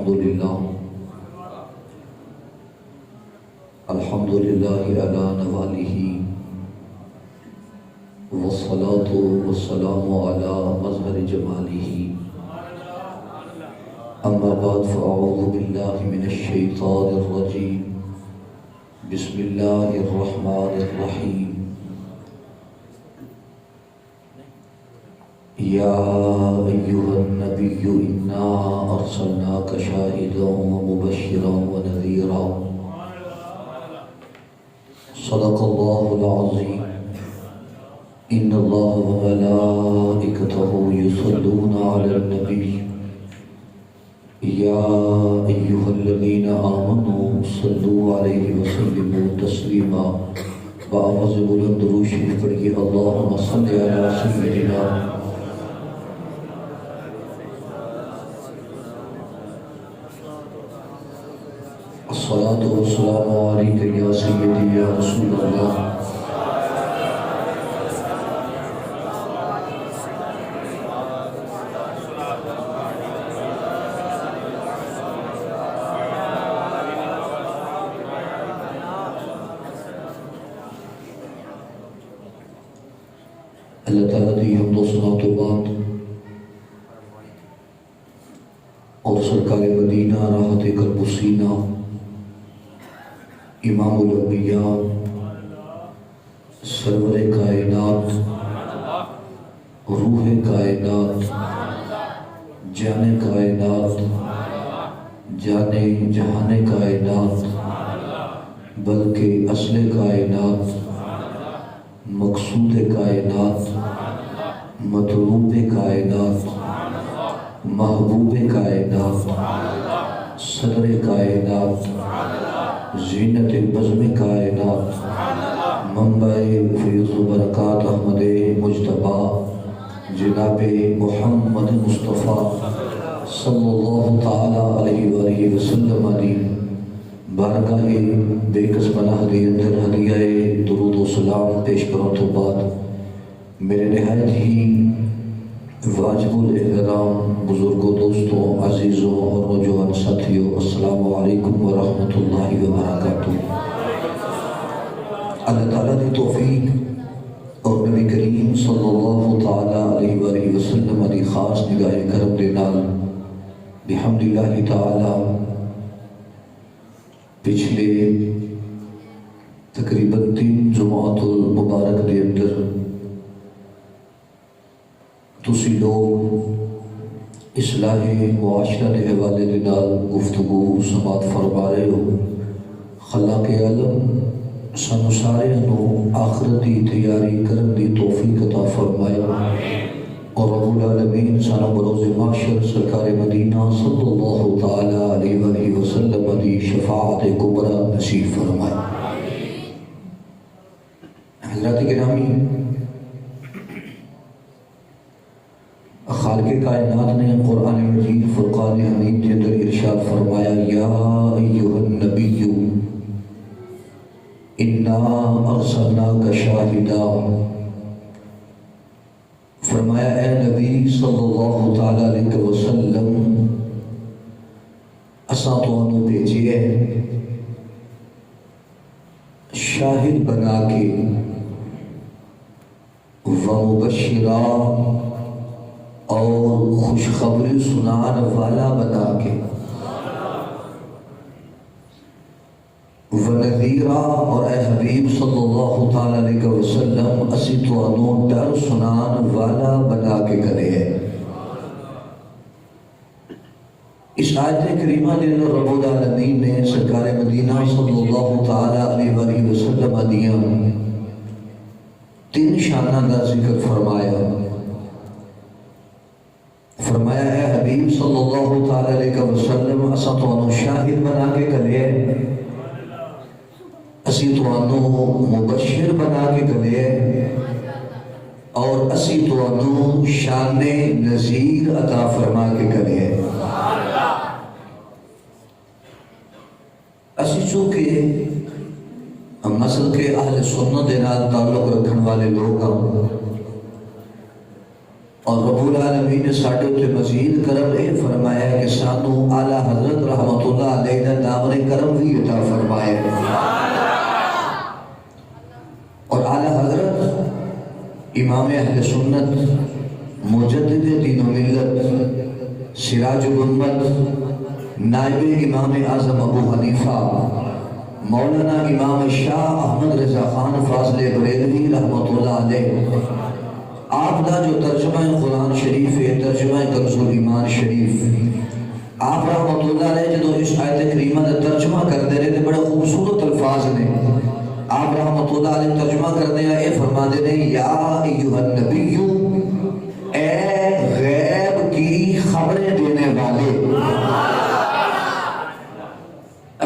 الحمدللہ علی نوالہ والصلاة والسلام علی مظہر جمالہ اما بعد فاعوذ باللہ من الشیطان الرجیم بسم اللہ الرحمن الرحیم یا ایہا النبی انا ارسلناک شاہدا ومبشرا ونذیرا صدق اللہ العظیم ان اللہ وملائکتہ یصلون علی النبی یا ایہا الذین آمنوا صلوا علیہ وسلموا تسلیما بآواز بلند درود شریف پڑھیے اللہم صلی علی سیدنا الصلاة والسلام علیک یا سیدی یا رسول اللہ اللہ تعالیٰ دی حمد و ثنا تو بعد اور سرکار مدینہ راحت قلب و سینہ امام الانبیاء سرور کائنات روح کائنات جان کائنات جان جہان کائنات بلکہ اصل کائنات مقصود کائنات مطلوب کائنات محبوب کائنات صدر کائنات زینت بزم کائنات منبع فیض و برکات احمد مجتبی جناب محمد مصطفیٰ صلی اللہ تعالی علیہ وآلہ وسلم علی بارگاہ بے قسمانہ دے اندر ہدیہ درود و سلام پیش کروں تو بعد میرے نہایت ہی واجب الاحترام بزرگوں دوستوں عزیزوں اور نوجوان ساتھیوں السلام علیکم ورحمۃ اللہ وبرکاتہ۔ اللہ تعالیٰ کی توفیق اور نبی کریم صلی اللہ تعالی علیہ وآلہ وسلم علی خاص نگاہ کرم دے نال بحمد اللہ تعالی پچھلے تقریباً 3 جمعات المبارک دے اندر تسی لوگ اصلاح معاشرہ دے حوالے دے نال گفتگو سماعت فرما رہے ہو۔ خلاق عالم سانو سارے نو آخرت دی تیاری کرن دی توفیق عطا فرمائے اور رب العالمین سانو بروز محشر سرکار مدینہ صلی اللہ تعالی علیہ وآلہ وسلم دی شفاعت کبریٰ نصیب فرمائے۔ حضرات گرامی، خالق کائنات نے قرآن مجید فرقان حمید کے اندر ارشاد فرمایا یا ایہا النبی انا ارسلناک شاہدا، فرمایا اے نبی صلی اللہ تعالی علیہ وسلم اساں تانوں بھیجے شاہد بنا کے ومبشرا اور خوشخبری سنان والا بنا کے ونذیرا، اور اے حبیب صلی اللہ تعالی علیہ وسلم اسی تانوں ڈر سنان والا بنا کے کرے ہے۔ اس آیت کریمہ نے رب العالمین نے سرکار مدینہ صلی اللہ تعالی علیہ وآلہ وسلم دیاں 3 شانہ کا ذکر فرمایا۔ فرمایا اے حبیب صلی اللہ تعالی علیہ وسلم اساں تانوں شاہد بنا کے کرے، اسی تانوں مبشر بنا کے کرے، اور اسی تانوں شان نذیر عطا فرما کے کرے۔ اسی چونکہ مسل کے اہل سنت دے نال تعلق رکھن والے لوگ ہم اور رب العالمین نے ساڈے تے مزید کرم اے فرمایا ہے کہ سانو اعلیٰ حضرت رحمت اللہ علیہ دا دامن کرم بھی عطا فرمائے. اور اعلیٰ حضرت امام اہل سنت مجدد دین و ملت سراج الامت نائب امام اعظم ابو حنیفہ مولانا امام شاہ احمد رضا خان فاضل بریلوی رحمت اللہ علیہ آپ دا جو ترجمہ قرآن شریف ہے ترجمہ کنز الایمان شریف آپ رحمت اللہ علیہ جدو اس آیت کریمہ دا ترجمہ کرتے رہے بڑے خوبصورت الفاظ نے. آپ رحمت اللہ علیہ ترجمہ کرتے ہیں اے فرما دے رہے یا ایوہ النبی اے غیب کی خبریں دینے والے.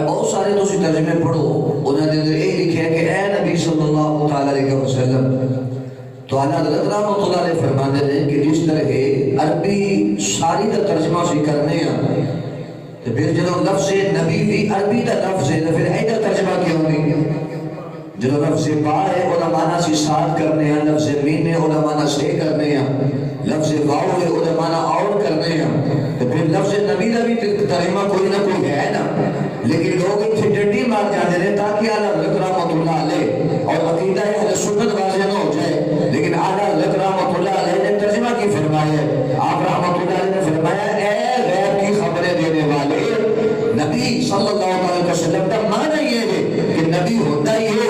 بہت سارے تو اسی ترجمے پڑھو انہوں نے ایک لکھے کہ اے نبی صلی اللہ علیہ وسلم. تو اعلیٰ حضرت رحمت اللہ علیہ فرماتے ہیں کہ جس طرح عربی ساری کا ترجمہ سے کرنے ہیں تو پھر جب لفظ نبی بھی عربی کا لفظ ہے تو پھر ایڈا ترجمہ کیوں نہیں. جب لفظ با ہے علماء سے ساتھ کرنے ہیں, لفظ مین ہے علماء سے کرنے ہیں, لفظ واو ہے علماء اور کرنے ہیں, تو پھر لفظ نبی کا بھی ترجمہ کوئی نہ کوئی ہے نا. لیکن لوگ اتنے ڈنڈی مار جاتے ہیں تاکہ اعلیٰ حضرت رحمت اللہ علیہ اور عقیدہ اہل سنت واضح نہ ہو جائے. لیکن اعلیٰ حضرت رحمت اللہ علیہ نے ترجمہ کی فرمایا ہے. آپ رحمت اللہ علیہ نے فرمایا اے غیب کی خبریں دینے والے. نبی صلی اللہ علیہ وسلم کا معنی یہ ہے کہ نبی ہوتا ہی ہے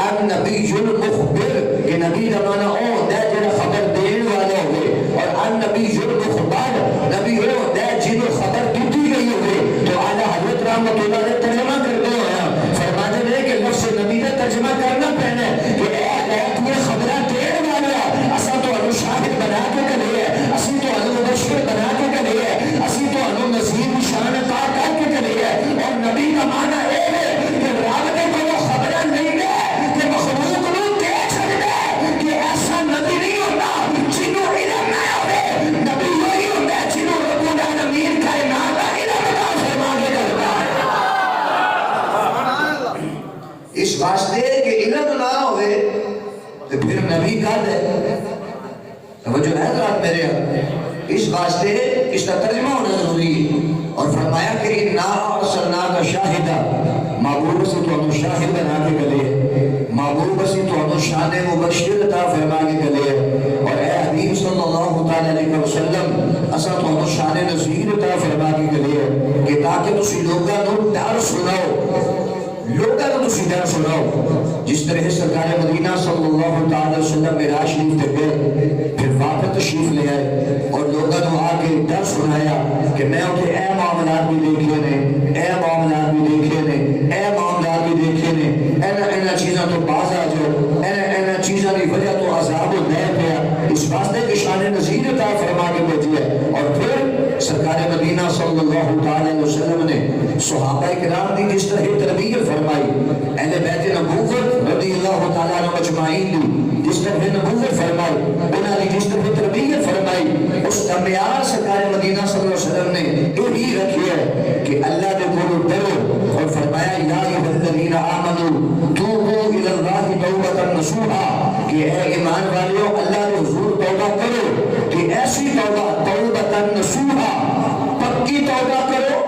النبی المخبر کہ نبی کا معنی ہوتا ہے جنہا خبر دینے والا ہوئے, اور النبی المخبر نبی ہوتا ہے جنہوں خبر دیتی گئی ہوئے. تو اعلیٰ حضرت رحمت اللہ علیہ ترجمہ کرتے ہیں فرماتے ہیں کہ لفظ نبی کا ترجمہ کرنا پہنے کہ اے غیب میں خبرہ دینے والا اسا تو انو شاہد بنا کے کرے ہے, اسی تو انو مبشر بنا کے کرے ہے, اسی تو انو نظیر نشان عطا کر کے کرے ہے. اور نبی کا معنی اے ہے کہ رب نے کوئی خبرہ نہیں دے کہ مخلوق نو دیکھ سکتے کہ ایسا نبی نہیں ہوتا جنہوں علم نہ ہوئے. نبی وہی ہوتا ہے جنہوں رب العالمین کائنات کا علم عطا فرما کے کرتا ہے. اس واسطے کہ علم نہ ہوئے تو پھر نبی کا دے توجہ ہے ذات میرے. اس واسطے اس کا ترجمہ ہونا ضروری ہے. اور فرمایا کہ اِنَّا أَرْسَلْنَاكَ شَاهِدًا محبوب سے تو انو شاہد بنا کے گلے, محبوب سے تو انو شان مبشر عطا فرما کے گلے. اور اے حبیب صلی اللہ علیہ وسلم اسا تو انو شان نذیر عطا فرما کے گلے کہ تاکہ تسی لوگاں نو ڈر سناؤ, لوگاں نو تسی ڈر سناؤ. جس طرح سرکار مدینہ صلی اللہ علیہ وسلم معراج شریف تے گئے پھر واپس تشریف لے آئے اور لوگاں نو آ کے ڈر سنایا کہ میں اٹھے اے معاملات بھی دیکھے نے, اے معاملات بھی دیکھے نے, اے معاملات بھی دیکھے نے, اینا چیزاں تو باز آ جاؤ, اینا چیزاں کی وجہ تو عذاب و دے پیا. اس واسطے کہ شان نذیر عطا فرما کے بھیجی ہے. اور پھر سرکار مدینہ صلی اللہ علیہ وسلم نے صحابہ کرام کی جس طرح تربیت فرمائی, اہل بیت نبوت رضی اللہ تعالیٰ عنہ مجمعین دی جس طرح نبوت فرمائی, انہوں نے جس طرح تربیت فرمائی, اس کا معیار سرکار مدینہ صلی اللہ علیہ وسلم نے یہی رکھی ہے کہ اللہ نے بولو ڈرو. اور فرمایا یا ایھا الذین آمنوا توبوا الی اللہ توبۃ نصوحا کہ اے ایمان والو اللہ کے حضور توبہ کرو کہ ایسی توبہ توبۃ نصوحا پکی توبہ کرو.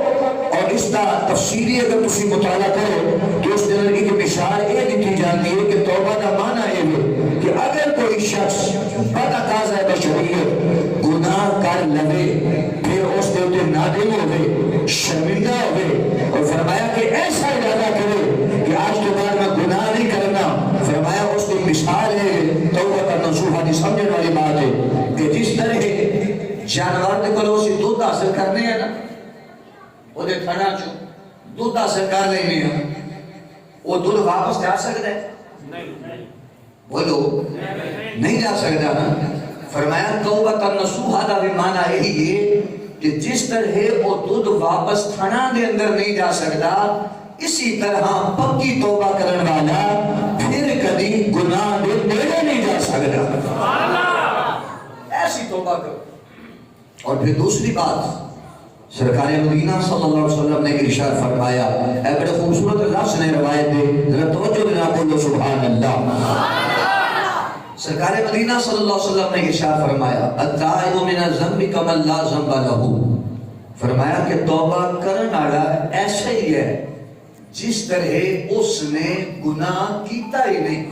اور اس کا تفسیری اگر تسی مطالعہ کرو تو اس دن کی مثال یہ دیتی جاتی ہے کہ توبہ کا معنی یہ ہے کہ اگر کوئی شخص بدعقاضۂ بشریت گناہ کر لے پھر اس دے تے نادم ہوئے, شرمندہ ہوئے, اور فرمایا کہ ایسا ارادہ کرے کہ آج کے بعد میں گناہ نہیں کرنا. فرمایا اس کی مثال ہے توبہ نصوحا دی سمجھنے والی بات ہے کہ جس طرح جانور دے کولوں اسی دودھ حاصل کرنے ہیں نا, وہ دے تھڑا چو دودھ حاصل کر لینے ہیں, وہ دودھ واپس جا سکتا ہے؟ بولو نہیں جا سکتا نا. فرمایا توبۃ نصوحا دا بھی معنی یہی ہے کہ جس طرح وہ دودھ واپس تھڑا دے اندر نہیں جا سکتا, اسی طرح پکی توبہ کرن والا پھر کبھی گناہ دے نیڑے نہیں جا سکتا. ایسی توبہ کرو. اور پھر دوسری بات سرکار مدینہ صلی اللہ علیہ وسلم نے ارشاد فرمایا, اے بڑے خوبصورت لفظ نے روایت دے ذرا توجہ دینا, بولو سبحان اللہ. سرکار مدینہ صلی اللہ علیہ وسلم نے ارشاد فرمایا التائب من الذنب کمن لا ذنب له، فرمایا کہ توبہ کرنے والا ایسا ہی ہے جس طرح اس نے گناہ کیتا ہی نہیں.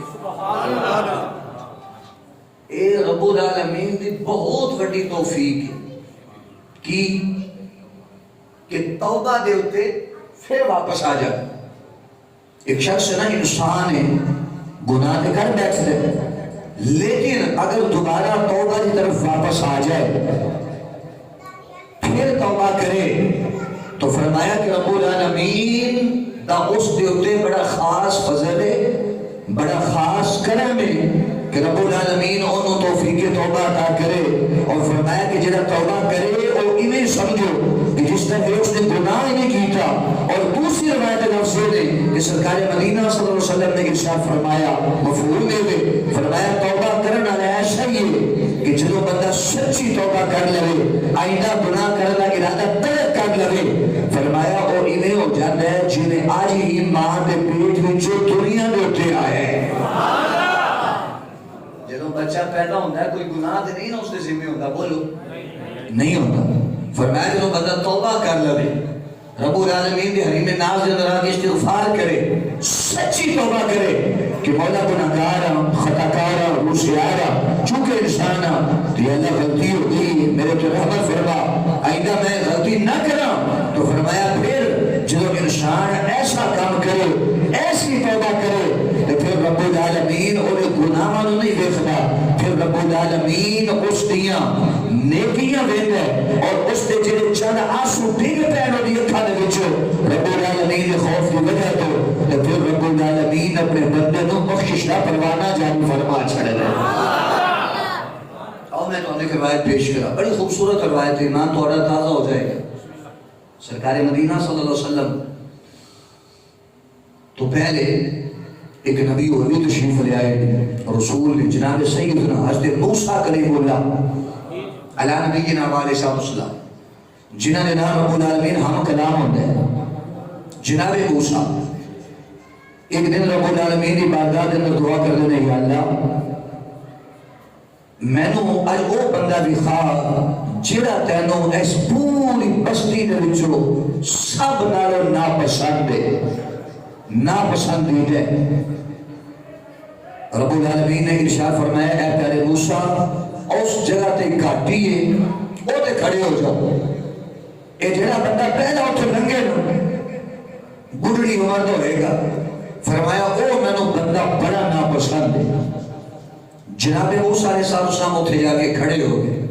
اے رب العالمین دی بہت بڑی توفیق کی کہ توبہ دے اتے پھر واپس آ جائے. ایک شخص نا انسان ہے گناہ دے کر بیٹھتے لیکن اگر دوبارہ توبہ کی طرف واپس آ جائے پھر توبہ کرے تو فرمایا کہ رب العالمین دا اس دے اتے بڑا خاص فضل ہے، بڑا خاص کرم ہے کہ رب العالمین انہوں توفیق توبہ عطا کرے. اور فرمایا کہ جڑا توبہ کرے اور انہیں سمجھو کہ جس طرح اس نے گناہ نہیں کیتا. اور دوسری روایت نفسی نے کہ سرکار مدینہ صلی اللہ علیہ وسلم نے ارشاد فرمایا مفعول میں فرمایا توبہ کرنا ایسا ہی ہے کہ جدو بندہ سچی توبہ کر لے آئندہ گناہ کرنے کا ارادہ ترک کر لے فرمایا اور انہیں ہو جاتا ہے جنہیں آج ہی ماں کے پیٹ میں جو دنیا میں اٹھے آئے. جدو بچہ پیدا ہوتا ہے کوئی گناہ تو نہیں نا اس کے ذمہ ہوتا، بولو نہیں ہوتا. فرمایا جدو بندہ توبہ کر لے رب العالمین دے حریم ناز دے اندر آگے استغفار کرے، سچی توبہ کرے کہ مولا گناہگارا خطاکارا روسیارا چونکہ انسانا تو یہ اللہ غلطی ہو گئی میرے تو رحمت فرما آئندہ میں غلطی نہ کرا. تو فرمایا پھر جب انسان ایسا کام کرے ایسی توبہ کرے تو پھر رب العالمین اور گناہاں نہیں دیکھتا، پھر رب العالمین اس دیاں نیکیاں دیتا ہے اور اس دے جڑے چند آنسو ڈگ پین دی اکھاں دے وچ رب العالمین دے خوف دی وجہ تو پھر رب العالمین اپنے بندے نو بخشش دا پروانہ جاری فرما چھڑے گا. اور میں تو ایک روایت پیش کرا، بڑی خوبصورت روایت ہے، ایمان تھوڑا تازہ ہو جائے گا. سرکار مدینہ صلی اللہ علیہ وسلم تو پہلے ایک نبی اور بھی تشریف لے آئے رسول جناب سیدنا حضرت موسیٰ کلیم اللہ علیہ نبی جناب علیہ السلام جنہ نے نام رب العالمین ہم کلام ہوتا ہے جناب موسیٰ. ایک دن رب العالمین کی بارگاہ کے اندر دعا کر دینے یا اللہ میں نو اج او بندہ بھی خواہ جڑا تینوں اس پوری بستی دے وچوں سب نالوں ناپسند ہے ناپسندیدہ ہے. رب العالمین نے ارشاد فرمایا اے پیارے موسیٰ اس جگہ تے گھاٹی ہے او تے کھڑے ہو جاؤ. اے جڑا بندہ پہلا اتھے لنگے نا بڑھڑی عمر تو ہوئے گا. فرمایا او میں نو بندہ بڑا ناپسند ہے. جناب موسیٰ علیہ السلام اتھے جا کے کھڑے ہو گئے.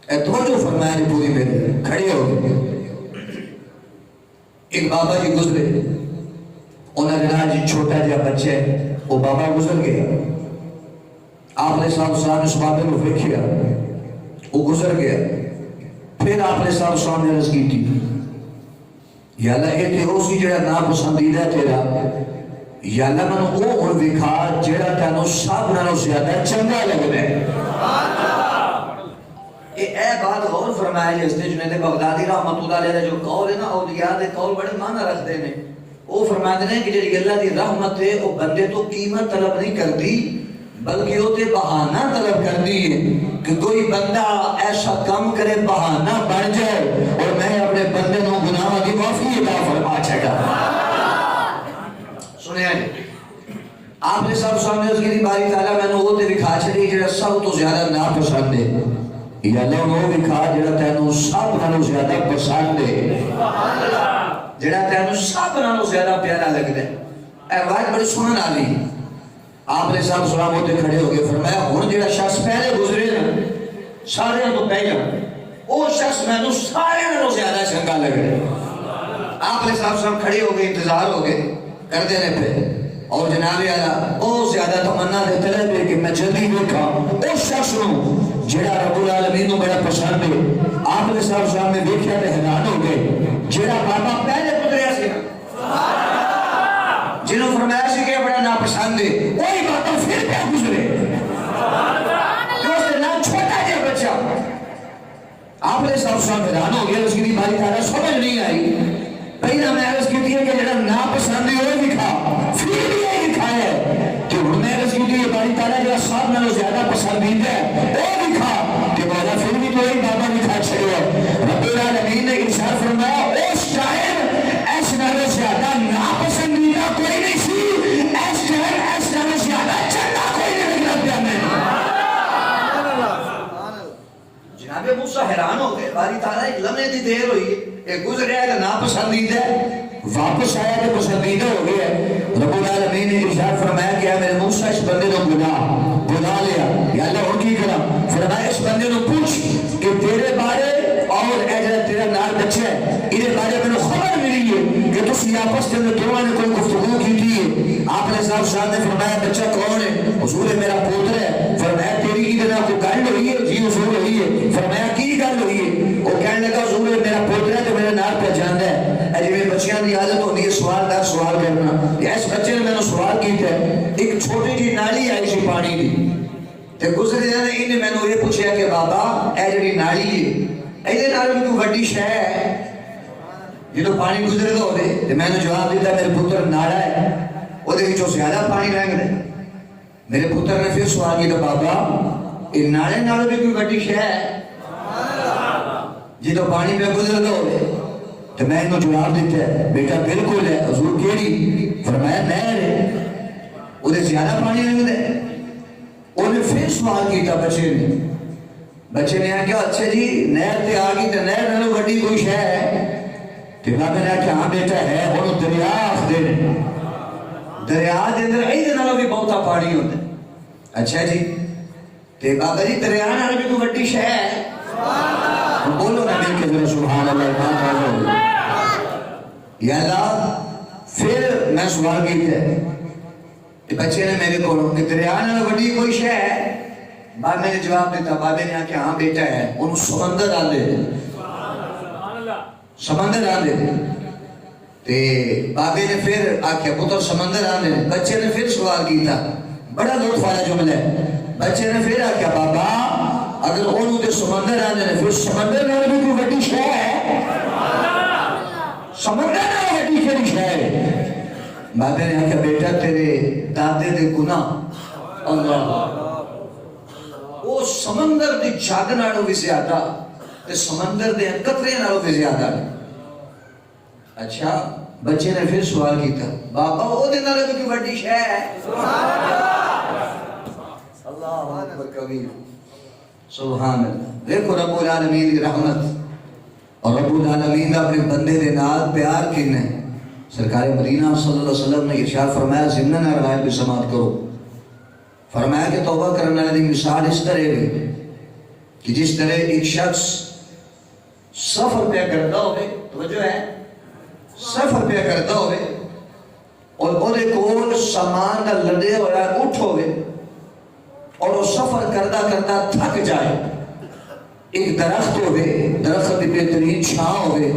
اے توجہ فرمایا جی پوری میرے کھڑے ہو گئے. ایک بابا جی گزرے انہوں نے جی چھوٹا جا بچہ ہے وہ بابا گزر گیا. آپ نے صاحب اس بابے کو دیکھیا وہ گزر گیا. پھر آپ نے صاحب نے عرض کی تھی یا اللہ اے تے اسی جڑا ناپسندیدہ تیرا یا اللہ من او اور دکھا جڑا تینوں سب نالوں زیادہ چنگا لگدا ہے. اے بات غور فرمایا جس نے جنید بغدادی رحمۃ اللہ علیہ جو قول ہے نا اولیاء دے قول بڑے معنی رکھتے ہیں. وہ فرماتے ہیں کہ جڑی اللہ دی رحمت ہے وہ بندے تو قیمت طلب نہیں کرتی بلکہ وہ تے بہانہ طلب کرتی ہے کہ کوئی بندہ ایسا کام کرے بہانہ بن جائے اور میں اپنے بندے نو گناہ دی معافی عطا فرما چھڑا. سنیا جی آپ نے سب سامنے اس کی باری تعالیٰ میں نے وہ تے دکھا چھڑی جڑا سب تو زیادہ ناپسند ہے یا اللہ وہ دکھا جڑا تینوں سب نالوں زیادہ پسند ہے جڑا تینوں سب نالوں زیادہ پیارا لگدا ہے. اے روایت بڑی سنن والی. آپ نے صاحب سلام ہوتے کھڑے ہو گئے فرمایا ہن جڑا شخص پہلے گزرے نا سارے تو پہلا وہ شخص مینوں سارے نالوں زیادہ چنگا لگ رہا ہے. آپ نے صاحب سلام کھڑے ہو گئے انتظار ہو گئے کر دینے پہ اور جناب اعلیٰ بہت زیادہ تمنا دیتے رہے کہ میں جلدی دیکھا اس شخص نو جڑا رب العالمین بڑا پسند ہے. آپ نے صاحب صاحب نے دیکھا تو حیران ہو گئے جڑا بابا پہلے گزریا سی جنہوں فرمایا سی کہ بڑا ناپسند ہے وہی بابا پھر کیا گزرے جو اس نے نام چھوٹا جا بچہ. آپ نے صاحب صاحب حیران ہو گیا اس کی باری تعالیٰ سمجھ نہیں آئی. پہلا میں عرض کی تھی کہ جڑا ناپسند ہے وہ دکھا پھر بھی یہ دکھایا ہے کہ ہن میں عرض کی تھی باری تعالیٰ جڑا سب نال پسندیدہ ہے وہ دکھا کہ مولا پھر بھی تو ایک بابا دکھا چھڑے رب العالمین نے ارشاد فرمایا اس ٹائم اس نال زیادہ ناپسندیدہ کوئی نہیں سی، اس ٹائم اس نال زیادہ چنگا کوئی نہیں لگا پیا میں۔ جناب موسیٰ حیران ہو گئے، باری تعالیٰ ایک لمحے دی دیر ہوئی ایک گزریا کہ ناپسندیدہ واپس آیا کہ پسندیدہ ہو گیا۔ رب العالمین نے ارشاد فرمایا کہ میرے موسیٰ اس بندے نے گناہ لیا، یا اللہ ان کی کرا فرمایا اس بندے نے پوچھ کہ تیرے بارے اور اے جڑا تیرا نال بچہ ہے انہیں بارے میں خبر ملی ہے کہ تسی آپس کے اندر دونوں نے کوئی گفتگو کی تھی۔ آپ نے صاحب نے فرمایا بچہ کون ہے؟ حضور میرا پوتر ہے۔ فرمایا تیری کی دنیا کو گل ہوئی ہے؟ جی حضور ہوئی ہے۔ فرمایا کی گل ہوئی ہے؟ وہ کہنے لگا حضور میرا پوتر ہے تو میرے نال پہچاندا ہے۔ اے جی بچیاں دی عادت ہوندی ہے سوال دار سوال کرنا، اس بچے نے میں سوال کیتا ہے ایک چھوٹی جی نالی آئی سی پانی دی تے گزرے نے انہیں میں نے یہ پوچھا کہ بابا اے جڑی نالی ہے ایدے نال بھی کوئی وڈی شے ہے جدوں پانی گزردا ہوے تے میں نے جواب دیتا میرے پتر نالا ہے او دے وچوں زیادہ پانی لنگدا ہے۔ میرے پتر نے پھر سوال کیتا بابا اے نالے نال بھی کوئی وڈی شے ہے جدوں پانی پہ گزردا ہوے تے میں انہوں جواب دیتا ہے بیٹا بالکل ہے حضور کیڑی؟ فرمایا نہر ہے او دے زیادہ پانی لنگدا ہے۔ انہیں پھر سوال کیتا بچے نے کہا اچھا جی نہر تے آ گئی تے نہر نالوں وڈی کوئی شے ہے؟ تے بابے نے کہا ہاں بیٹا ہے انہوں دریا آکھدے نے، دریا دے اندر ایدے نالوں بھی بہتا پانی ہوتا ہے۔ اچھا جی تے بابا جی دریا نال بھی کوئی وڈی شے ہے؟ بولو نا مل کے ذرا سبحان اللہ۔ یا اللہ پھر میں سوال کیتا ہے بچے نے میرے کو کہ دریا نال وڈی کوئی شے ہے؟ بابے نے جواب دیتا، بابے نے کہا ہاں بیٹا ہے انہوں سمندر آندے دے، سمندر آندے دے۔ تے بابے نے پھر آکھیا پتر سمندر آندے دے۔ بچے نے پھر سوال کیتا، بڑا لطف والا جملہ ہے۔ بچے نے پھر آکھیا بابا اگر انہوں دے سمندر آندے دے پھر سمندر نال بھی کوئی وڈی شے ہے؟ سمندر نال وڈی کیڑی شے ہے؟ بابے نے کہا بیٹا تیرے دادے دے گناہ اللہ وہ سمندر دی جھاگ نالوں بھی زیادہ تے سمندر دے قطرے نالوں بھی زیادہ۔ اچھا بچے نے پھر سوال کیتا بابا او دے نالوں بھی کوئی وڈی شے ہے؟ اللہ اکبر کبیر سبحان اللہ۔ دیکھو رب العالمین کی رحمت اور رب العالمین اپنے بندے دے نال پیار کینے۔ سرکار مدینہ صلی اللہ علیہ وسلم نے ارشاد فرمایا ضمن روایت بھی سماعت کرو، فرمایا کہ توبہ کرنے والی مثال اس طرح ہے کہ جس طرح ایک شخص سفر پہ کرتا ہوئے، توجہ ہے سفر پہ کرتا ہوئے اور اودے کول سامان دا لدے ہویا اٹھ ہوئے اور وہ سفر کرتا کرتا تھک جائے، ایک درخت ہوئے درخت دی بہترین چھاں ہوئے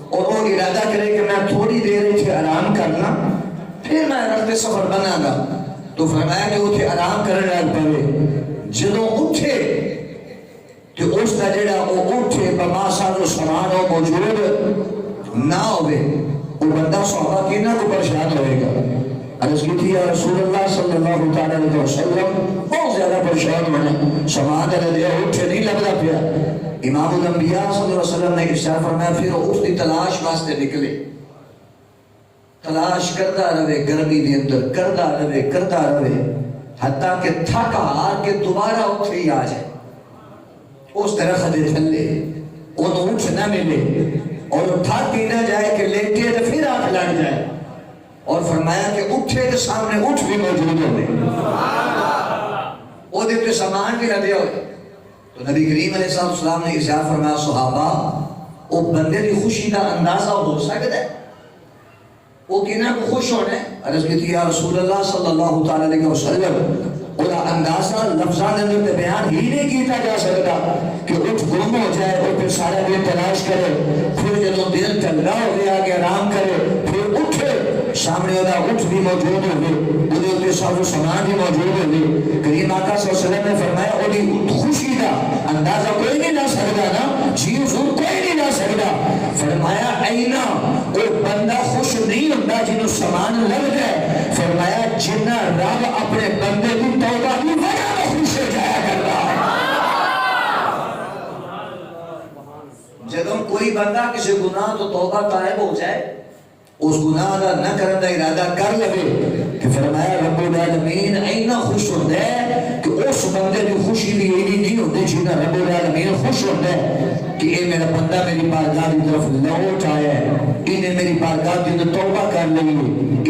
اور وہ ارادہ کرے کہ میں تھوڑی دیر اتھے آرام کرنا پھر میں رکھتے سفر بنا گا، تو فرمایا کہ اتھے آرام کرنے لگ پڑے۔ جدوں اٹھے تو اس کا جڑا وہ اٹھے بما سازو سامان وہ موجود نہ ہوئے، وہ بندہ صحابہ کی نہ کو پریشان ہوئے گا۔ عرض کی تھی یا رسول اللہ صلی اللہ علیہ وسلم بہت زیادہ پریشان ہونے سامان دے اٹھے نہیں لگتا پیا۔ امام الانبیاء صلی اللہ علیہ وسلم نے ارشاد فرمایا پھر اس کی تلاش واسطے نکلے، تلاش کرتا رہے گرمی دے اندر کرتا رہے حتیٰ کہ تھک ہار کے دوبارہ اتھے ہی آ جائے اس درخت دے تھلے، انہوں اٹھ نہ ملے اور تھک ہی نہ جائے کہ لیٹے تو پھر آنکھ لگ جائے، اور فرمایا کہ اٹھے کے سامنے اٹھ بھی موجود ہوئے، وہ دے پہ سامان بھی لدے ہوئے۔ تو نبی کریم علیہ السلام نے ارشاد فرمایا صحابہ وہ بندے کی خوشی کا اندازہ ہو سکتا ہے، وہ کنا کو خوش ہونا ہے؟ عرض کی تھی یا رسول اللہ صلی اللہ علیہ وسلم وہ اندازہ لفظان اندر تے بیان ہی نہیں کیتا جا سکتا کہ اٹھ گم ہو جائے اور پھر سارا دن تلاش کرے، پھر جدوں دل ٹھنڈا ہو گیا کہ آرام کرے پھر اٹھے سامنے ہوتا اٹھ بھی موجود ہوئے، وہ دے سارے سامان بھی موجود ہوئے۔ کریم آقا صلی اللہ علیہ وسلم نے فرمایا وہ خوشی کا اندازہ کوئی نہیں لا سکتا نا، جی حضور کوئی نہیں لا سکتا۔ فرمایا اینا وہ بندہ خوش نہیں ہوتا جنہوں سامان لگ جائے، فرمایا جنہ رب اپنے بندے کی توبہ کی وجہ میں خوش ہو جائے کوئی بندہ کسی گناہ تو توبہ طائب ہو جائے، اس گناہ کا نہ کرنے کا ارادہ کر لے کہ فرمایا رب العالمین اینا خوش ہوتا ہے کہ اس بندے کی خوشی بھی اینی نہیں ہوتی جنہیں رب العالمین خوش ہوتا ہے کہ اے میرا بندہ میری بارگاہ کی طرف لوٹ آیا ہے، انہیں میری بارگاہ کی طرف توبہ کر لی،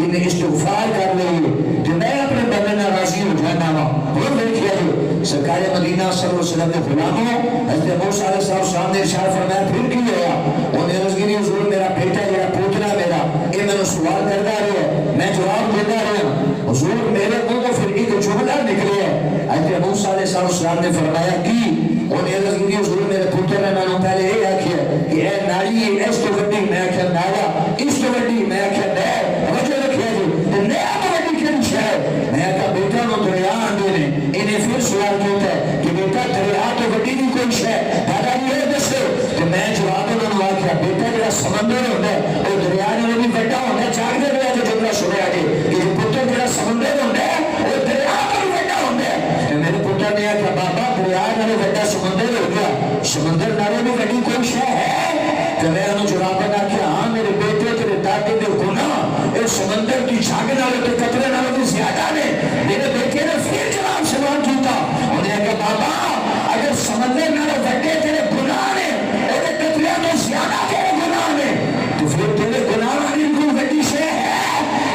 انہیں استغفار کر لی، کہ میں اپنے بندے نہ راضی ہو جانا ہوں۔ اور دیکھئے جو سرکار مدینہ صلی اللہ علیہ وسلم کے غلاموں حضرت موسیٰ علیہ السلام نے ارشاد فرمایا پھر کی ہوا؟ انہیں عرض کی حضور میرا بیٹا یا پوترا میرا یہ میں نے سوال کرتا رہا، میں جواب دیتا رہا، حضور میرے کو تو پھر ایک جملہ نکلے ہے۔ حضرت موسیٰ علیہ السلام نے فرمایا کی؟ انہیں عرض کی حضور میرے پوتر نے میں نے پہلے یہ آکھیا کہ اے ناڑی اس تو وڈی میں آکھیا ناڑا، اس تو وڈی میں آکھیا نیر، وجہ رکھیا جو نیر تو وڈی کن شاید میں آکھا بیٹا نو دریا آندے نے، انہیں پھر سوال کیتا ہے کہ بیٹا دریا تو وڈی نہیں کوئی شاید دادا یہ دسے کہ میں جواب انہوں آکھیا بیٹا جڑا سمندر ہوتا ہے وہ دریا نے بھی بڑا ہوتا ہے، جاگ دے رہا جو جملہ سنیا جی کہ جو پتر جڑا سمندر ہوتا ہے وہ دریا نے بھی بڑا ہوتا ہے۔ میرے پتر نے آکھیا بابا دریا نے بڑا سمندر ہو گیا، سمندر نارے بھی بڑی کوئی شے ہے؟ کہ میں انہوں جواب نہ کیا ہاں میرے بیٹے تیرے دادے دے گناہ اے سمندر کی جھاگ نالے تے قطرے نالے بھی زیادہ نے۔ میرے بیٹے نے پھر جواب سوال کیتا، انہیں کہا بابا اگر سمندر نالے بڑے تیرے گناہ نے اے قطرے تو زیادہ تیرے گناہ نے تو پھر تیرے گناہ والی کوئی بڑی شے ہے؟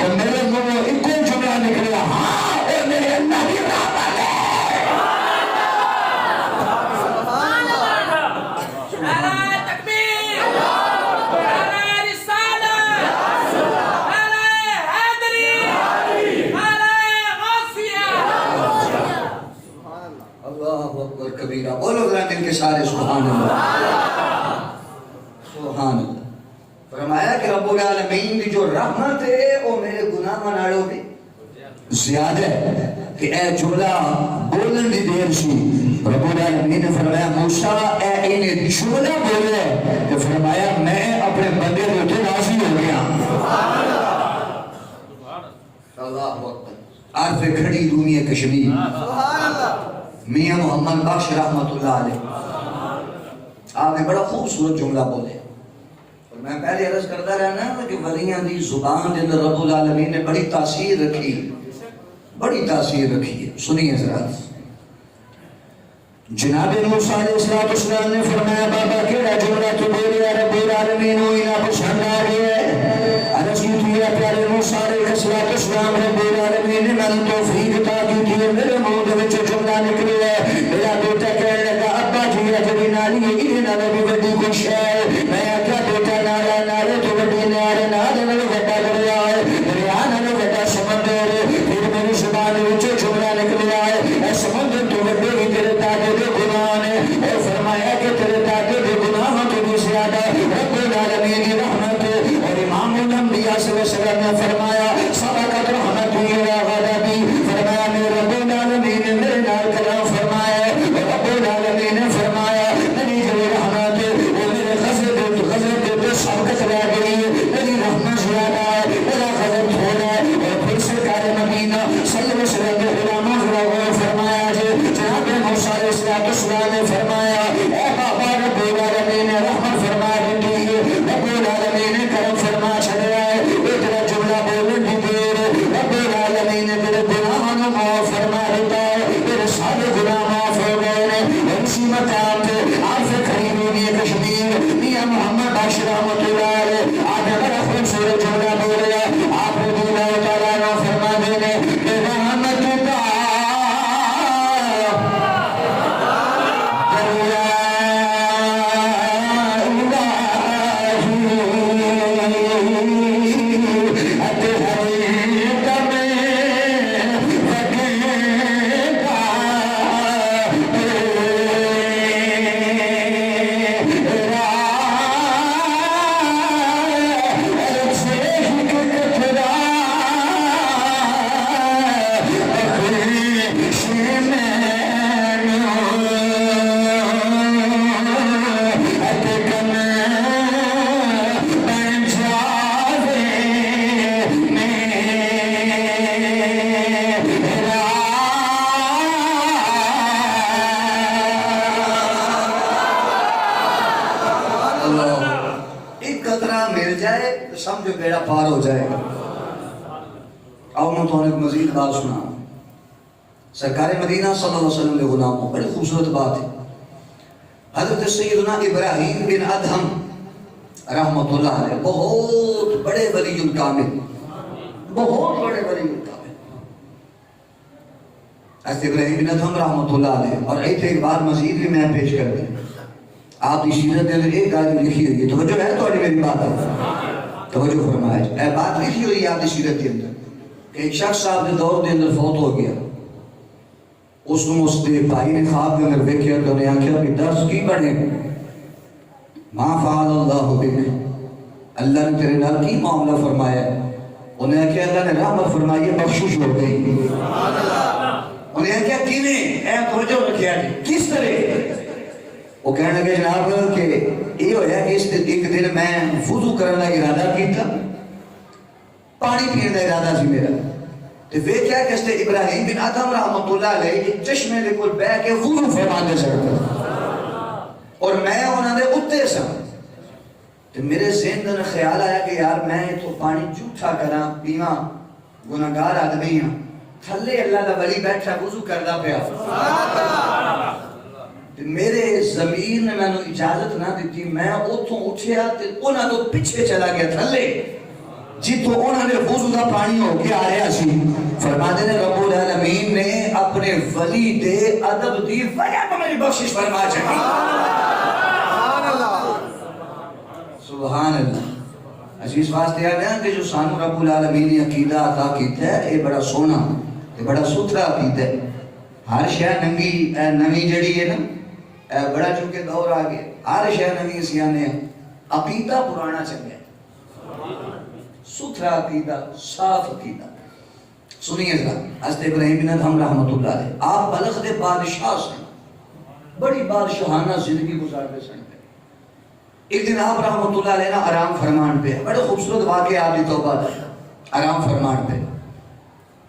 تو میرے منہ ایک جملہ نکلا ہاں اے میرے اللہ کی رحمت ہے۔ بولو ذرا دل کے سارے سبحان اللہ سبحان اللہ۔ فرمایا کہ رب العالمین کی جو رحمت ہے وہ میرے گناہ مناڑوں میں زیادہ ہے کہ اے جملہ بولن دی دیر سی رب العالمین نے فرمایا موسیٰ اے انہیں جملہ بولے کہ فرمایا میں اپنے بندے ہوتے راضی ہو گیا۔ اللہ اکبر۔ عرف کھڑی رومی کشمیر میاں محمد بخش رحمت اللہ علیہ آپ نے بڑا خوبصورت جملہ بولے اور میں پہلے عرض کرتا رہنا کہ ولیاں دی زبان دے اندر رب العالمین نے بڑی تاثیر رکھی ہے۔ سنیے ذرا جناب موسیٰ علیہ السلام نے فرمایا بابا کیڑا جملہ تو بولیا رب العالمین ہوئی نہ پسند آ گیا ہے۔ عرض کی تھی پیارے موسیٰ علیہ السلام رب العالمین نے میں نے توفیق عطا کی تھی میرے منہ دے وچ جملہ نکلے ہے۔ میرا بیٹا کہنے لگا ابا جی اجڑی نالی ہے نہ بھی بڑی خوش ہے۔ میں آخیا بیٹا نالا نالے تو بڑی نالے نالے بڑا دریا ہے، دریا نالے بڑا سمندر ہے۔ پھر میری زبان وچ جملہ نکلیا ہے اے سمندر تو بڑے ہی تیرے دادے دے گناہ نے، اے فرمایا کہ تیرے دادے دے گناہ تو بھی زیادہ رب العالمین کی رحمت ہے۔ اور امام الانبیاء صلی اللہ علیہ وسلم نے فرمایا سبقت رحمت یا غضبی، فرمایا میرے رب العالمین نے میرے نال کلام فرمایا، رب العالمین نے فرمایا میری جو رحمت ہے وہ میرے غضب دے سبقت رہ گئی ہے، میری رحمت زیادہ ہے میرا غضب تھوڑا ہے۔ اور پھر سرکار مدینہ صلی اللہ علیہ وسلم کے غلاموں کو فرمایا جناب موسیٰ علیہ السلام نے فرمایا اے بابا رب العالمین نے رحمت فرما دی ہے، رب العالمین نے کرم فرما چھڑیا ہے۔ اتنا جملہ بولن دی دیر رب العالمین نے میرے گناہوں کو معاف فرما دیتا ہے، میرے سارے گناہ معاف ہو گئے ہیں۔ اور اسی مقام پہ عرف کھڑی ہوئی کشمیر میاں محمد بخش رحمت اللہ علیہ آپ نے بڑا خوبصورت جملہ بولیا۔ آپ نے اللہ تعالیٰ نے فرما دینے رحمت کا تو سمجھو بیڑا پار ہو جائے گا. آؤ میں تو ایک مزید بات سنا. سرکار مدینہ صلی اللہ علیہ وسلم کے غلاموں، بڑی خوبصورت بات ہے. حضرت سیدنا ابراہیم بن ادہم رحمۃ اللہ علیہ بہت بڑے ولی الکامل، بہت بڑے ولی الکامل. حضرت ابراہیم بن ادہم رحمۃ اللہ علیہ. اور ایک ایک بات مزید بھی میں پیش کر دیں. آپ کی سیرت کے اندر ایک آیت لکھی ہوئی ہے، توجہ ہے تو میری بات ہے، توجہ فرمائے. اے بات لکھی ہوئی ہے آپ کی سیرت کے اندر کہ ایک شخص آپ کے دور کے اندر فوت ہو گیا. اس نے اس کے بھائی نے خواب کے اندر دیکھا تو انہیں آخیا کہ درس کی پڑھے؟ ما فعل اللہ بک، اللہ نے تیرے نال کی معاملہ فرمایا؟ انہیں آخیا اللہ نے رحمت فرمائی، بخشش ہو گئی. انہیں آخیا کیویں؟ اے توجہ رکھیا کس طرح؟ وہ کہنے لگے جناب کہ یہ ہویا کہ اس ایک دن میں وضو کرنے کا ارادہ کیتا، پانی پینے کا ارادہ سی میرا، تو ویکھیا کہ اس ابراہیم بن ادہم رحمۃ اللہ علیہ چشمے دے کول بیٹھ کے وضو فرماندے سن اور میں انہاں دے اُتے سا. تو میرے ذہن میں خیال آیا کہ یار میں تو پانی جھوٹا کراں پیواں، گناہگار آدمی ہاں، تھلے اللہ دا ولی بیٹھا وضو کردا پیا. میرے ضمیر نے میں نے اجازت نہ دیتی، میں اتوں اٹھیا تے انہاں تو پیچھے چلا گیا تھلے جتوں انہاں نے وضو دا پانی ہو کے آ رہا سی. فرماتے ہیں رب العالمین نے اپنے ولی دے ادب دی وجہ تو میری بخشش فرما چکی. سبحان اللہ، سبحان اللہ. عزیز واسطے ہے کہ جو سانو رب العالمین نے عقیدہ عطا کیتا ہے یہ بڑا سونا تے بڑا ستھرا عقیدہ ہے. ہر شے ننگی نوی جڑی ہے نا، بڑا چونکہ دور آ گیا، ہر شے نوی سیانے عقیدہ پرانا چنگا ہے، ستھرا عقیدہ، صاف عقیدہ. سنیے ذرا حضرت ابراہیم بن ادہم رحمۃ اللہ علیہ آپ بلخ دے بادشاہ سن، بڑی بادشاہانہ زندگی گزارتے سن. ایک دن آپ رحمۃ اللہ علیہ آرام فرمان پہ، بڑے خوبصورت واقعہ آپ کی توبہ آرام فرمان پہ.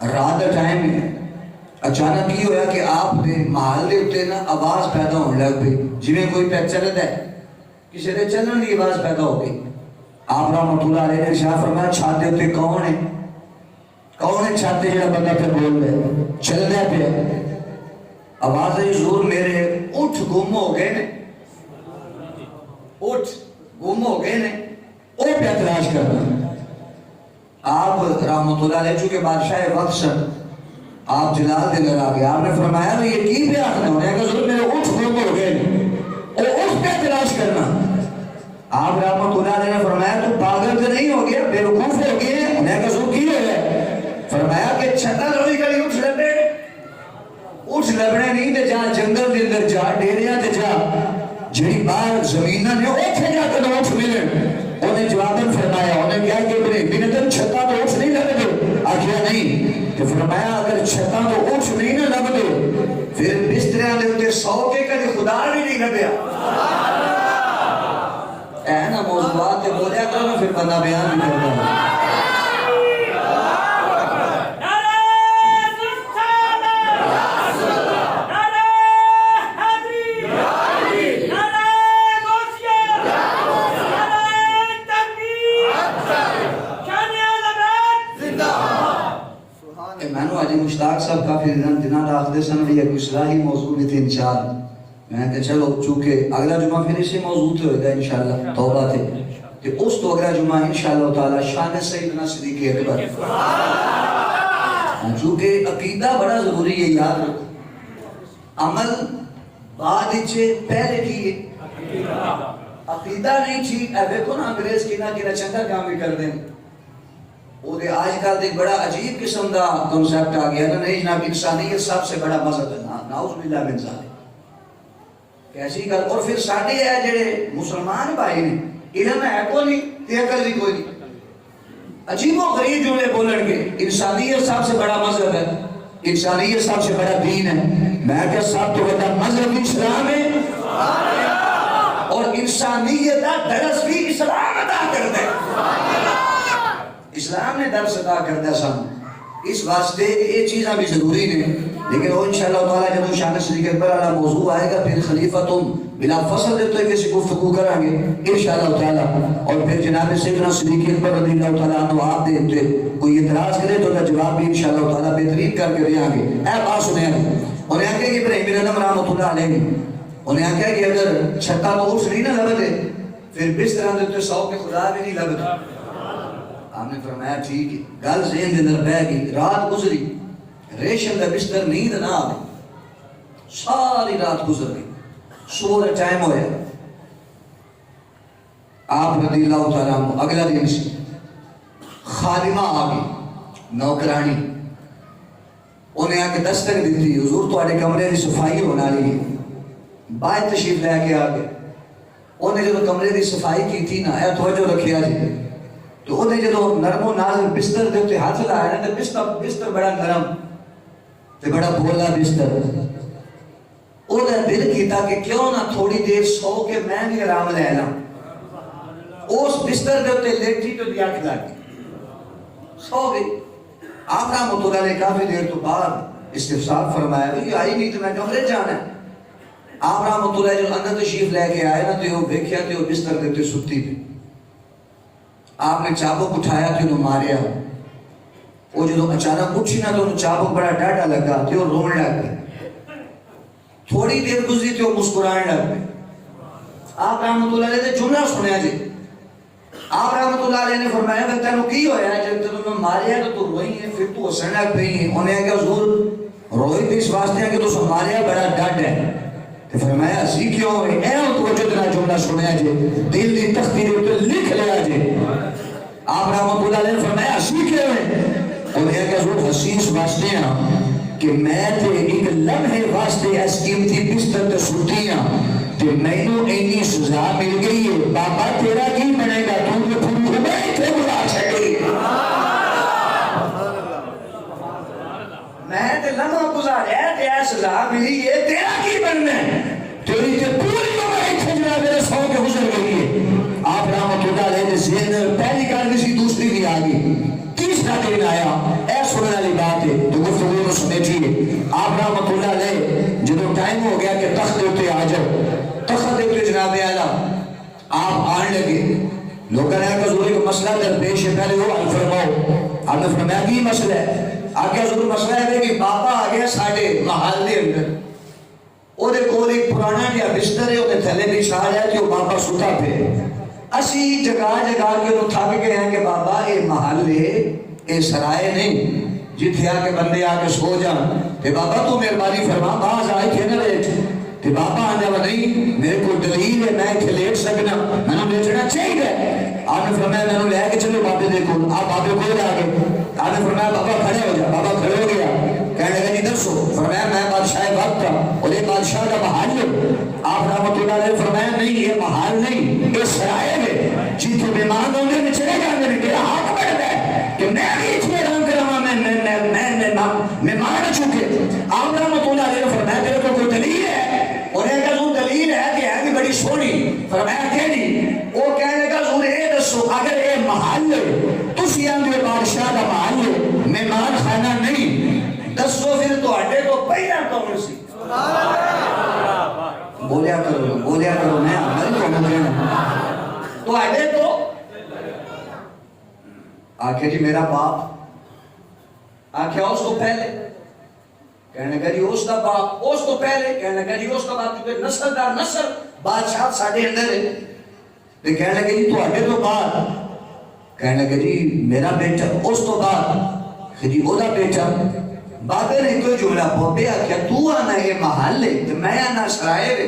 رات کا ٹائم ہے، اچانک یہ ہویا کہ آپ دے محل دے اتے نا آواز پیدا ہونے لگ پئی، جویں کوئی پہ چلدا ہے، کسی دے چلن دی آواز پیدا ہو گئی. آپ رحمۃ اللہ علیہ نے ارشاد فرمایا چھت دے اتے کون ہے؟ کون ہے چھت تے جڑا بندہ پہ بول رہا ہے چلدا پیا؟ آواز ہے حضور میرے اٹھ گم ہو گئے نے، اٹھ گم ہو گئے نے، او پہ تلاش کرنا. آپ رحمۃ اللہ علیہ چونکہ بادشاہ وقت سن، آپ جلال دے لگا گئے. آپ نے فرمایا کہ یہ کی پہ آخنا ہونے کہ حضور میرے اٹھ گم ہو گئے او اٹھ پہ تلاش کرنا. آپ رحمۃ اللہ علیہ نے فرمایا تو پاگل تو نہیں ہو گیا، بے وقوف ہو گئے؟ انہیں کہ حضور کی ہو گیا؟ فرمایا کہ چھتا روئی کری اٹھ لبنے، اٹھ لبنے نہیں تے جا جنگل دے اندر جا، ڈیریاں تے جا، جڑی باہر زمینہ نے اوتھے جا کے اٹھ ملن. انہیں جواباً فرمایا، انہیں کہا کہ بنے بنے تن چھتا تو اٹھ نہیں لگ دے؟ آخیا نہیں. کہ فرمایا اگر چھتا تو اٹھ نہیں نہ لگ دے پھر بستریاں دے اندر سو کے کدی خدا نہیں لبیا. اے نا موضوعات تے بولیا کرو نا پھر بندہ بیان بھی کرتا ہے. مشتاق صاحب کافی دنوں آخر سن بھی ایک اصلاحی موضوع بھی تھے انشاءاللہ. میں کہ چلو چونکہ اگلا جمعہ پھر اسی موضوع تے ہوئے گا انشاءاللہ توبہ تھے کہ اس تو اگلا جمعہ انشاءاللہ تعالی شان سیدنا صدیق اکبر. چونکہ عقیدہ بڑا ضروری ہے، یاد رکھو. عمل بعد اچھے پہلے کیے، عقیدہ نہیں تھی. اے دیکھو نا انگریز کی نہ چنگا کام بھی کر دیں. وہ دے آج کل ایک بڑا عجیب قسم کا کنسیپٹ آ گیا نا، نہیں جناب انسانیت سب سے بڑا مذہب ہے. نعوذ باللہ من ذالک. کیسی گل. اور پھر ساڈے ہے جڑے مسلمان بھائی نے علم ہے کوئی نہیں تے عقل بھی کوئی نہیں، عجیب و غریب جملے بولن گے. انسانیت سب سے بڑا مذہب ہے، انسانیت سب سے بڑا دین ہے. میں کہ سب تو بڑا مذہب اسلام ہے اور انسانیت کا درس بھی اسلام ادا کرتا ہے. اسلام نے درس ادا کرتا ہے. سن اس واسطے یہ چیزاں بھی ضروری ہیں، لیکن وہ انشاءاللہ تعالیٰ جب شان صدیق اکبر والا موضوع آئے گا پھر خلیفہ تم بلا فصل دیتے ہوئے کسی گفتگو کریں گے انشاءاللہ تعالیٰ، اور پھر جناب سیدنا صدیق اکبر رضی اللہ تعالیٰ عنہ آپ دیتے کوئی اعتراض کرے تو جواب بھی انشاءاللہ تعالیٰ بہترین کر کے دیں گے۔ اے بات سنیں گے انہیں آکھے کہ ابراہیم بن ادم رحمۃ اللہ علیہ انہیں آکھے کہ اگر چھتا تو اس نہیں نہ لبتے پھر بستر دیتے 100 کے خدا بھی نہیں لبتا۔ آپ نے فرمایا ٹھیک ہے، گل ذہن دے اندر بہ گئی، رات گزری، ریشم کا بستر نیند نہ آ گئی، ساری رات گزر گئی، صبح کا ٹائم ہویا، آپ رضی اللہ تعالیٰ عنہ اگلا دن سے خادمہ آ گئی نوکرانی، انہیں آ کے دستک دیتی حضور تواڈے کمرے کی صفائی ہونا لی، باہر تشریف لے کے آ گئے، انہیں جو کمرے کی صفائی کی تھی نا اے توجہ رکھیا جی، تو انہیں جو نرم و نازل بستر دے تے ہاتھ لایا نا تے بستر بڑا نرم تے بڑا بھولا بستر، او دا دل کیتا کہ کیوں نہ تھوڑی دیر سو کے میں بھی آرام لے لاں، اس بستر دے تے لیٹی تو دیا کھلا گئی، سو گئی۔ آپ رحمۃ اللہ نے کافی دیر تو بعد استفسار فرمایا یہ آئی نہیں تو میں کمرے جانا ہے۔ آپ رحمۃ اللہ جو اندر تشریف لے کے آئے نا تو وہ دیکھیا تو بستر دے تے ستی تھی، آپ نے چابک اٹھایا تو انہوں ماریا، وہ جو اچانک اٹھی نا تو انہوں چابک بڑا ڈاڈا لگا تو وہ رون لگ گئے، تھوڑی دیر گزری تو وہ مسکرائیں لگ گئے۔ آپ رحمۃ اللہ علیہ نے جملہ سنیا جی، آپ رحمۃ اللہ علیہ نے فرمایا کہ تینوں کی ہویا ہے جب تینوں ماریا تو روئی ہے پھر تو ہسن لگ پئی ہے، انہیں کہا حضور روئی تھی اس واسطے کہ تو ماریا بڑا ڈڈ ہے، تو فرمایا اسی کیوں ہوئے اے تو جتنا جملہ سنیا جی دل دی تختی دے لکھ لیا جی۔ آپ رحمۃ اللہ علیہ نے فرمایا اسی کیوں ہوئے، انہیں کہا حضور ہسی اس واسطے ہیں کہ میں تے ایک لمحے واسطے اس قیمتی بستر تے ستی ہاں تے مینوں اینی سزا مل گئی ہے، بابا تیرا کی بنے گا تو نے پھر میں تے بلا چھڑی، میں تے لمحہ گزاریا تے سزا ملی ہے، تیرا کی بننا ہے، تیری تے پوری عمر کھجرا میرے سو کے گزر گئی ہے۔ آپ رحمۃ اللہ علیہ نے ذہن پہلی گل نہیں سی دوسری بھی آ گئی، تیسرا دن آیا، اے سننے والی بات ہے تو گفتگو کو سمیٹیے۔ آپ رحمۃ اللہ علیہ جب ٹائم ہو گیا کہ تخت دے اوپر آ جاؤ، تخت دے اوپر جناب اعلیٰ آپ آن لگے، لوگوں نے کہا حضور ایک مسئلہ درپیش ہے پہلے وہ حل فرماؤ۔ آپ نے فرمایا کہ مسئلہ ہے، آگے حضور مسئلہ ہے کہ بابا آ گیا ساڑھے محل دے اندر، وہ دے کول ایک پرانا جہا بستر ہے، وہ دے تھلے بھی چھا جائے کہ وہ بابا ستا پہ، اسی جگہ جگہ کے وہ تھک گئے ہیں کہ بابا اے محل ہے اے سرائے نہیں جتھے آ کے بندے آ کے سو جان، تے بابا تو مہربانی فرما باز آئے تھے نہ لیٹ، تے بابا آنے وہ نہیں میرے کو دلیل ہے میں اتنے لیٹ سکنا، میں نے لیٹنا چاہیے۔ آپ نے فرمایا میں نے لے کے چلو بابے دے کول، آپ بابے کول آ گئے، آپ نے فرمایا بابا کھڑے ہو جا، بابا کھڑے ہو گیا، کہنے لگا جی دسو، فرمایا میں بادشاہ وقت تھا اور یہ بادشاہ کا محل ہے۔ آپ رحمۃ اللہ علیہ فرمایا نہیں یہ محل نہیں یہ سرائے ہے، جتنے مہمان ہونے میں چلے جانے میں میرا حق بنتا ہے کہ میں بھی اتنے رنگ رہا میں مان چکے۔ آپ رحمۃ اللہ علیہ فرمایا تیرے کو کوئی دلیل ہے، انہیں کہا زور دلیل ہے کہ ہے بھی بڑی سونی، فرمایا کہنی، وہ کہنے کا زور اے دسو اگر اے محل تسی آندھے بادشاہ کا محل مہمان خانہ نہیں، دسو پھر تو اڈے تو پہلا کون سی؟ بولیا کرو میں عمل کو مجھے تو اڈے تو آکھے جی میرا باپ، آکھے اس کو پہلے، کہنے کا جی اس کا باپ اس کو پہلے، کہنے کا جی اس کا باپ کیونکہ نسل دار نسل بادشاہ ساڑھے اندر ہے، تو کہنے لگے جی تو اڈے تو بعد، کہنے لگے جی میرا بیٹا اس تو بعد، جی او دا بیٹا، بابے نے کوئی جملہ پوپے آکھیا تو آنا یہ محل ہے تو میں آنا سرائے ہے،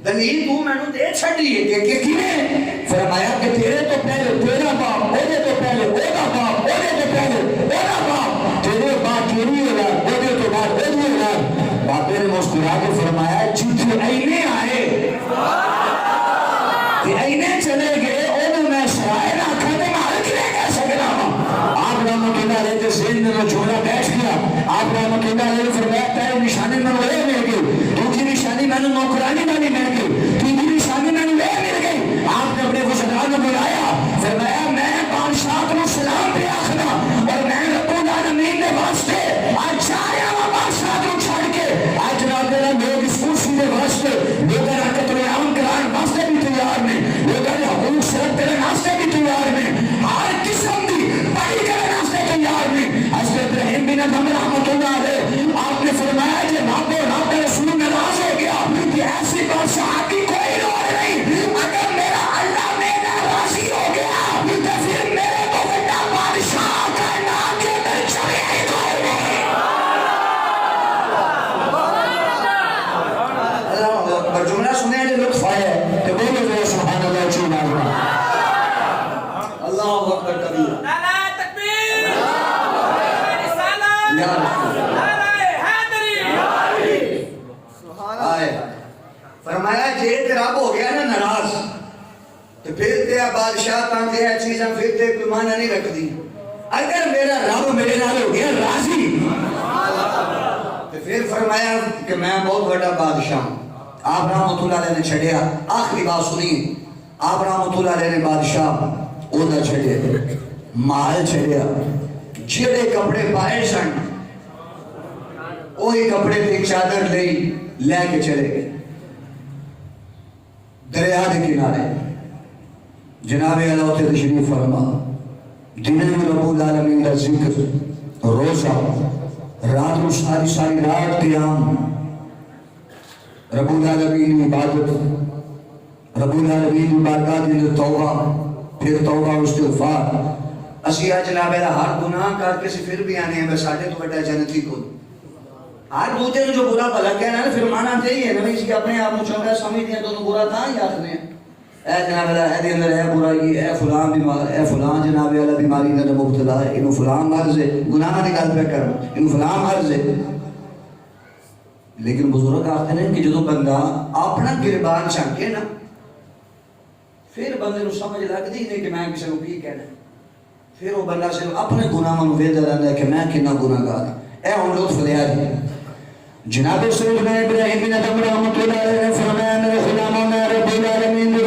دلیل تو میں نے دے چھڑی ہے کہ کیویں؟ فرمایا کہ تیرے تو پہلے تیرا باپ، اودے تو پہلے اودا باپ، اودے تو پہلے اودا باپ، تیرے باپ تیری اولاد، اودے تو بعد اودی اولاد۔ بابے نے مسکرا کے فرمایا جتنے اینے آئے اینے چلے گئے انہوں میں سرائے نہ کھانے محل کی لے گا سکنا۔ آپ رحمۃ اللہ علیہ کے ذہن میں وہ جملہ بیٹھ گیا، آپ رحمۃ اللہ علیہ فرمایا پہلے نشانی میں وہ مل گئی، دوسری نشانی میں نے نوکرانی میں مل گئی، تیسری نشانی میں نے مل گئی۔ آپ نے اپنے وزران کو بلایا، فرمایا میں بادشاہ کو سلام پہ آخنا اور میں رب العالمین نے واسطہ بادشاہ تاں تے یہ چیزاں پھر تے کوئی معنی نہیں رکھ دی. اگر میرا رب میرے نال ہو گیا راضی تو پھر فرمایا کہ میں بہت بڑا بادشاہ ہوں. آپ رحمت اللہ علیہ نے چھڑیا. آخری بات سنیے. آپ رحمت اللہ علیہ نے بادشاہ اوہدا چھڑیا, مال چھڑیا, جڑے کپڑے پائے سن وہی کپڑے تے چادر لے کے چلے گئے دریا کے کنارے. جناب اللہ تے تشریف فرما. دن میں رب العالمین کا ذکر, روزہ, رات کو ساری رات قیام, رب العالمین عبادت, رب العالمین بارگاہ دل توبہ, پھر توبہ استغفار. اسی جناب اللہ ہر گناہ کر کے پھر بھی آنے ہیں بس آٹے تو بڑا جنتی کو. ہر دوسرے جو برا بھلا کہنا ہے پھر مانا چاہیے نا اسی اپنے آپ کو چنگا سمجھتے ہیں تو برا تھا ہی آخر ہیں. اے جناب اللہ اے اندر اے برائی, اے فلان بیمار, اے فلان جناب اللہ بیماری کا مبتلا ہے, انہوں فلان مرض ہے, گناہ کی گل پہ کرنا, انہوں فلان مرض ہے. لیکن بزرگ آتے ہیں کہ جدو بندہ اپنا گربان چانکے نا پھر بندے کو سمجھ لگتی نہیں کہ میں کسی کو کی کہنا ہے. پھر وہ بندہ صرف اپنے گناہ میں ویدہ رہتا ہے کہ میں کنا گناہ گار ہوں. اے ہم لطف لیا جی. جناب سیدنا ابراہیم بن ادم رحمت اللہ علیہ نے فرمایا میرے غلاموں میں رب العالمین کے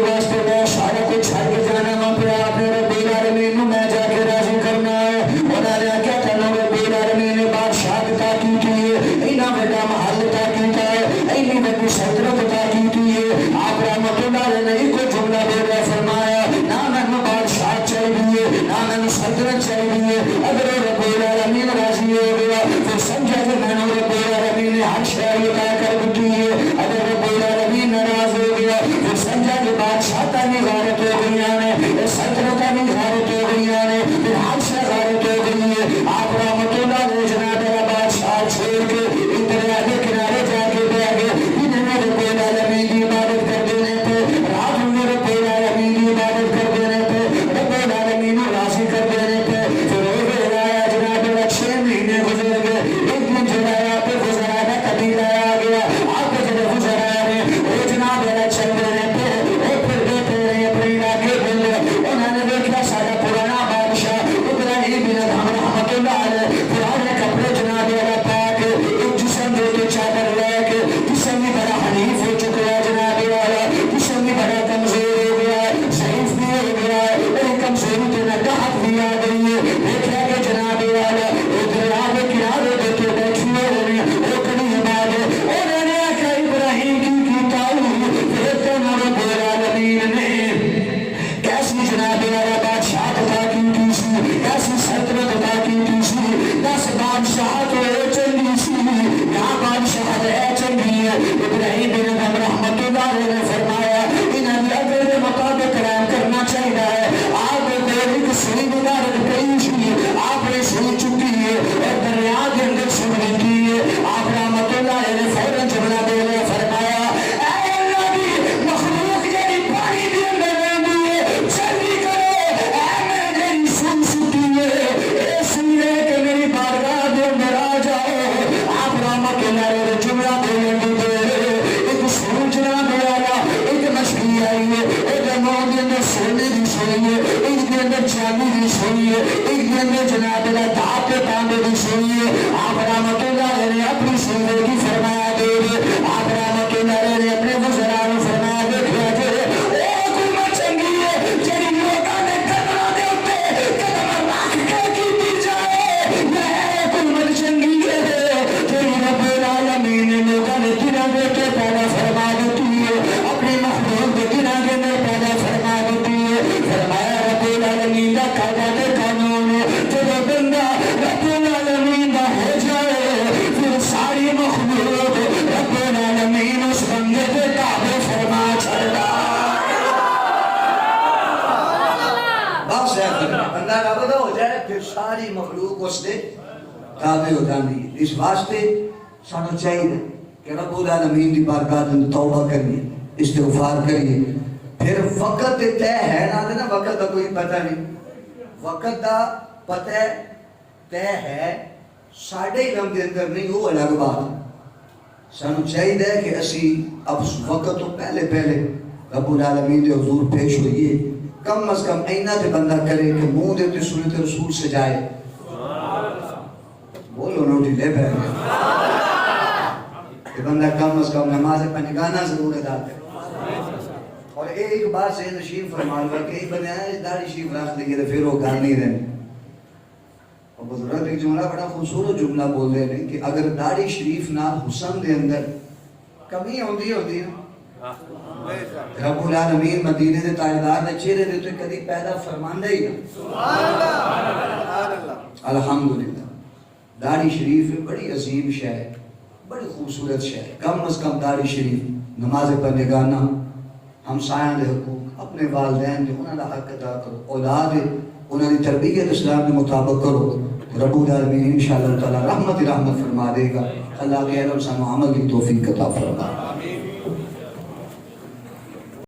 واسطے میں سارا کچھ چھڑ کے جانا ہوں پہ آپ نے رب العالمین میں جا کے راضی کرنا ہے. انہوں نے کیا کرنا رب العالمین نے بادشاہ تاکی کی ہے, اینا بیٹا محل تاکی کا ہے, اینی بیٹی سلطنت تاکی کی ہے. آپ رحمت اللہ علیہ نے ایک جملہ بول رہا فرمایا نہ میں بادشاہ چاہیے نہ میں سلطنت چاہیے. اگر رب العالمین راضی ہو گیا پھر سمجھا کہ میں نے رب العالمین نے ہر شہر عطا کر دی ہے. اگر رب العالمین ناراض ہو گیا پھر سمجھا کہ بادشاہ تانی غارت ہو گئی ہیں, سلطنت تانی غارت ہو گئی ہیں, پھر ہر شہر غارت ہو گئی ہے. آپ رحمت اللہ علیہ جناب بادشاہ چھوڑ کے دریا کے کنارے جا کے بیٹھ گئے. انہیں رب العالمین کی عبادت کر دینے پہ, رات میں رب العالمین کی عبادت کر دینے پہ, رب العالمین کو راضی کر دینے پہ پھر ہو گیا جناب 6 مہینے گزر گئے. ایک دن جلایا پہ گزرا کا قبیلہ آ گیا. آپ کے جب گزرا رہے وہ جناب چل دینے پہ وہ پھر دیتے رہے اپنے علاقے بھولے. انہوں نے دیکھا سارا پرانا بادشاہ ابراہیم بن ادم رحمت اللہ علیہ پرانے کپڑے جناب پاک ایک جسم دے کے چادر لے کے, جسم بھی بڑا حنیف ہو چکا ہے جناب والا, جسم بھی بڑا کمزور ہو گیا ہے, ضعیف بھی ہو گیا ہے, ایک کمزوری کے نگاہت بھی آ گئی ہے. دیکھا کہ جناب والا وہ دریا کے کنارے دے کے بیٹھی ہوئے ہیں, وہ کڑی بات ہے. انہوں نے آخا ابراہیم کی تعلیم پھر تو رب العالمین نے کیسی جناب والا بادشاہ عطا کی سی, کیسی سلطنت عطا کی سی. 10 بادشاہ تو چنگی سی, یہاں بادشاہ ہے چنگی ہے. ابراہیم بن ادم رحمت اللہ علیہ نے فرمایا انہیں اگر کے مطابق کرام کرنا چاہیے ہے. آپ نے ایک سوئی مبارک کئی سی, آپ نے سوئی چکی ہے اور دریا کے اندر سمجھ کی ہے. آپ رحمت اللہ علیہ نے فوراً جملہ بولے فرمایا اے اللہ کی مخلوق جیڑی پانی دے اندر رہندی ہے جلدی کرو, اے میں جیڑی سن سکی ہے اس لیے کہ میری بارگاہ دے اندر آ جاؤ. آپ رحمت اللہ علیہ نے جملہ بولے ایک سورج نہ والا ایک مچھلی آئی ہے, ایک موت کے اندر سونے کی سوئی ہے, ایک کے اندر چاندی کی سوئی ہے, ایک کے اندر جناب اللہ دھات کے تانبے کی سوئی ہے. آپ رحمت اللہ علیہ نے اپنی سونے کی فرمایا دے. آپ رحمت اللہ علیہ نے اپنے وزراء کو فرمایا دیکھا جائے وہ حکومت چنگی ہے جنہی لوگوں نے قدمہ دے ہوتے قدمہ رکھ کے کی دی جائے. میں حکومت چنگی ہے جنہی رب العالمین نے لوگوں نے گناہ دے کے پیدا فرما دیتی ہے, اپنی مخلوق کے گناہ کے اندر پیدا فرما دیتی ہے. فرمایا رب العالمین کا قاعدہ دے قانون ہے, جب بندہ رب العالمین کا ہو جائے پھر ساری مخلوق رب العالمین اس بندے کے تابع فرما چھڑا. بس ہے بندہ رب دا ہو جائے پھر ساری مخلوق اس دے تابع ہو جاندی ہے. اس واسطے سانو چاہیے کہ رب العالمین دی بارگاہ میں توبہ کریے, استغفار کریے. پھر وقت طے ہے نا وقت کا کوئی پتہ نہیں, وقت دا پتہ طے ہے ساڑھے علم کے اندر نہیں, وہ الگ بات. سانو چاہیے کہ اسی اب وقت تو پہلے رب العالمین دے حضور پیش ہوئیے کم از کم اینا تے بندہ کرے کہ منہ دے تے سنت رسول سے جائے بولو نوٹی لے بیٹھے کہ بندہ کم از کم نماز پنجگانہ ضرور ادا کرے اور ایک بات سے نشیب فرمان ہوا کہ ایک بندہ ہے داڑھی شریف رکھ لے گے تو پھر وہ گھر نہیں رہنے اور بزرگ ایک جملہ بڑا خوبصورت جملہ بول رہے ہیں کہ اگر داڑھی شریف نال حسن دے اندر کمی ہوندی ہے رب العالمین مدینے دے تاجدار دے چہرے دے تو کدی پیدا فرماندہ ہی الحمدللہ داڑھی شریف بڑی عظیم شے ہے بڑی خوبصورت شے ہے کم از کم داڑھی شریف نماز پنجگانہ ہمسایاں دے حقوق اپنے والدین دے انہاں دا حق ادا کرو اولاد انہاں دی تربیت اسلام کے مطابق کرو رب العالمین انشاءاللہ تعالی رحمت فرما دے گا اللہ کے علم سانو عمل کی توفیق عطا فرما